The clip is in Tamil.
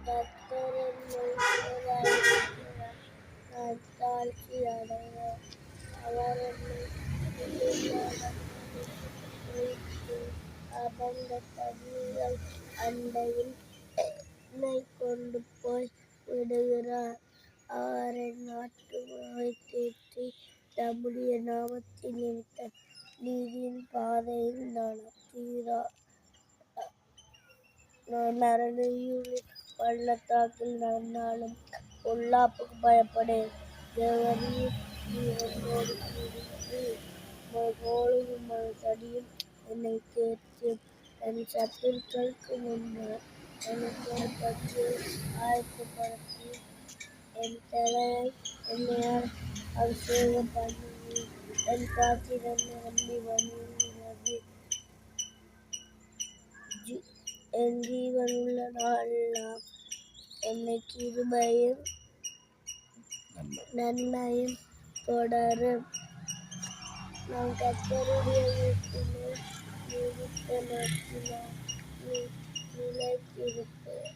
கர்த்தர் என்னை உயராயிருக்கிறார். நான் தாழ்ச்சி அடைவேன். அவர் என்னை நீதிமான வைத்து அபந்த தண்ணீர்கள் அண்டையில் என்னை கொண்டு போய் விடுகிறார். அவர் என் ஆத்துமாவை தேற்றி தம்முடைய நாமத்தின் நிமித்தம் நீதியின் பாதையில் நடத்துகிறார். நான் அரணியின் பள்ளத்தாக்கில் நடந்தாலும் பொல்லாப்புக்கு பயப்படேன். தேவரீர் என்னோடு இருக்கிறீர். உமது கோலும் உமது தடியும் என்னை தேற்றும். என் சத்துருக்களுக்கு முன்பாக எனக்கு ஒரு பந்தியை ஆயத்தப்படுத்தி என் தலையை எண்ணெயால் அபிஷேகம் பண்ணுவீர். என் பாத்திரம் நிரம்பி வழிகிறது. என் ஜீவனுள்ள நாளெல்லாம் என்னை கிருபையும் நன்மையும் தொடரும். நான் கர்த்தருடைய வீட்டிலே நீடித்த நாட்கள் நிலைத்திருப்பேன்.